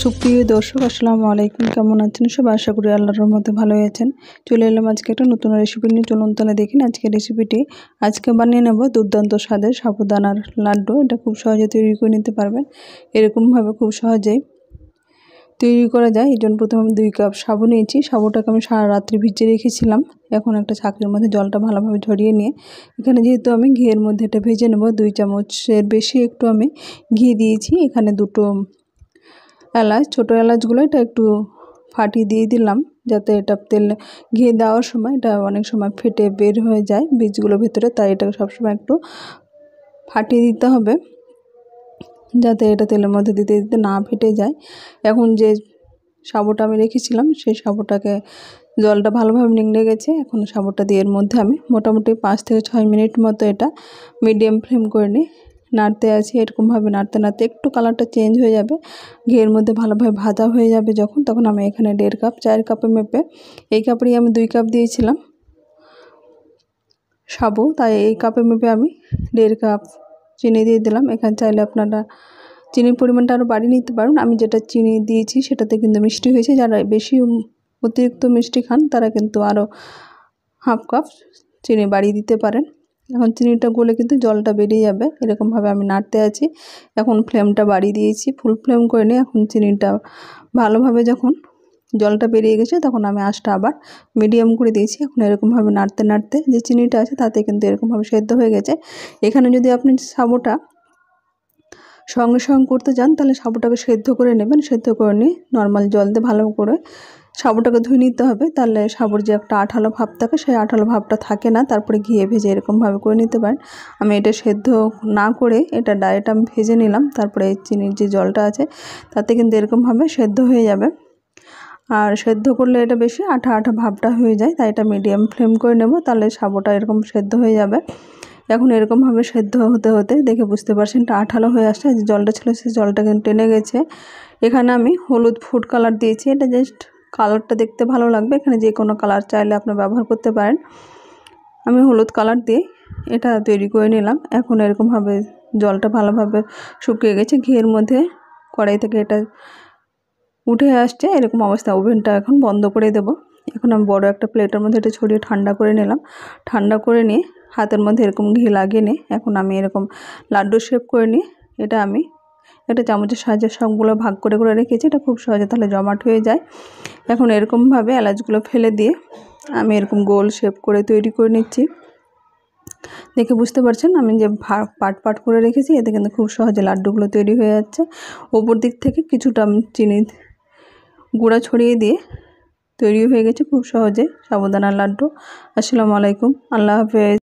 সুপ্রিয় দর্শক আসসালামু আলাইকুম, কেমন আছেন সবাই? আশা করি আল্লাহর রহমতে ভালোই আছেন। চলে এলাম আজকে একটা নতুন রেসিপি নিয়ে। চলুন তাহলে দেখেন আজকে রেসিপিটি। আজকে বানিয়ে নেব দুর্দান্ত স্বাদের সাবুদানার লাড্ডু। এটা খুব সহজে তৈরি করে নিতে পারবেন। এরকমভাবে খুব সহজেই তৈরি করা যায়। এই জন্য প্রথমে আমি 2 কাপ সাবু নিয়েছি। সাবুটাকে আমি সারা রাত্রি ভিজিয়ে রেখেছিলাম। এখন একটা ছাঁকনির মধ্যে জলটা ভালোভাবে ঝরিয়ে নিয়ে এখানে যেহেতু আমি ঘিয়ের মধ্যে এটা ভেজে নেব, 2 চামচের বেশি একটু আমি ঘি দিয়েছি। এখানে 2টো এলাচ, ছোটো এলাচগুলো এটা একটু ফাটিয়ে দিয়ে দিলাম, যাতে এটা তেল ঘি দেওয়ার সময় এটা অনেক সময় ফেটে বের হয়ে যায় বীজগুলো ভেতরে। তাই এটাকে সবসময় একটু ফাটিয়ে দিতে হবে, যাতে এটা তেলের মধ্যে দিতে দিতে না ফেটে যায়। এখন যে সাবুটা আমি রেখেছিলাম সেই সাবুটাকে জলটা ভালোভাবে নিংড়ে গেছে। এখন সাবুটা দিয়ে এর মধ্যে আমি মোটামুটি 5 থেকে 6 মিনিট মতো এটা মিডিয়াম ফ্লেম করে নিই নাড়তে আছি। এরকমভাবে নাড়তে নাড়তে একটু কালারটা চেঞ্জ হয়ে যাবে, ঘিয়ের মধ্যে ভালোভাবে ভাজা হয়ে যাবে যখন, তখন আমি এখানে 1.5 কাপ, 4 কাপে মেপে এই কাপেরই আমি 2 কাপ দিয়েছিলাম সাবু, তাই এই কাপে মেপে আমি 1.5 কাপ চিনি দিয়ে দিলাম। এখানে চাইলে আপনারা চিনির পরিমাণটা আরও বাড়িয়ে নিতে পারেন। আমি যেটা চিনি দিয়েছি সেটাতে কিন্তু মিষ্টি হয়েছে। যারা বেশি অতিরিক্ত মিষ্টি খান তারা কিন্তু আরও হাফ কাপ চিনি বাড়িয়ে দিতে পারেন। এখন চিনিটা গলে কিন্তু জলটা বেরিয়ে যাবে। এরকমভাবে আমি নাড়তে আছি। এখন ফ্লেমটা বাড়িয়ে দিয়েছি, ফুল ফ্লেম করে নিয়ে এখন চিনিটা ভালোভাবে যখন জলটা বেরিয়ে গেছে তখন আমি আঁচটা আবার মিডিয়াম করে দিয়েছি। এখন এরকমভাবে নাড়তে নাড়তে যে চিনিটা আছে তাতে কিন্তু এরকমভাবে সেদ্ধ হয়ে গেছে। এখানে যদি আপনি সাবুটা সঙ্গে সঙ্গে করতে চান তাহলে সাবুটাকে সেদ্ধ করে নেবেন। সেদ্ধ করে নিয়ে নর্মাল জল দিয়ে ভালো করে সাবুটাকে ধুয়ে নিতে হবে, তাহলে সাবুর যে একটা আঠালো ভাব থাকে সেই আঠালো ভাবটা থাকে না। তারপরে ঘিয়ে ভেজে এরকমভাবে করে নিতে পারেন। আমি এটা সেদ্ধ না করে এটা ডাইরেক্ট আমি ভেজে নিলাম, তারপরে এই চিনির যে জলটা আছে তাতে কিন্তু এরকমভাবে সেদ্ধ হয়ে যাবে। আর সেদ্ধ করলে এটা বেশি আঠা আঠা ভাবটা হয়ে যায়, তাই এটা মিডিয়াম ফ্লেম করে নেব, তাহলে সাবুটা এরকম সেদ্ধ হয়ে যাবে। এখন এরকমভাবে সেদ্ধ হতে হতে দেখে বুঝতে পারছেন এটা আঠালো হয়ে আসছে। যে জলটা ছিল সেই জলটা কিন্তু টেনে গেছে। এখানে আমি হলুদ ফুড কালার দিয়েছি, এটা জাস্ট কালারটা দেখতে ভালো লাগবে। এখানে যে কোনো কালার চাইলে আপনি ব্যবহার করতে পারেন। আমি হলুদ কালার দিয়ে এটা তৈরি করে নিলাম। এখন এরকমভাবে জলটা ভালোভাবে শুকিয়ে গেছে, ঘিয়ের মধ্যে কড়াই থেকে এটা উঠে আসছে। এরকম অবস্থা ওভেনটা এখন বন্ধ করে দেব। এখন আমি বড় একটা প্লেটের মধ্যে এটা ছড়িয়ে ঠান্ডা করে নিলাম। ঠান্ডা করে নিয়ে হাতের মধ্যে এরকম ঘি লাগিয়ে নিয়ে এখন আমি এরকম লাড্ডু শেপ করে নিয়ে এটা আমি একটা চামচের সাহায্যে সবগুলো ভাগ করে করে রেখেছি। এটা খুব সহজে তাহলে জমাট হয়ে যায়। এখন এরকমভাবে এলাচগুলো ফেলে দিয়ে আমি এরকম গোল শেপ করে তৈরি করে নিচ্ছি। দেখে বুঝতে পারছেন আমি যে পাট পাট করে রেখেছি, এতে কিন্তু খুব সহজে লাড্ডুগুলো তৈরি হয়ে যাচ্ছে। ওপর দিক থেকে কিছুটা চিনি গুঁড়া ছড়িয়ে দিয়ে তৈরি হয়ে গেছে খুব সহজে সাবুদানার লাড্ডু। আসসালামু আলাইকুম, আল্লাহ হাফেজ।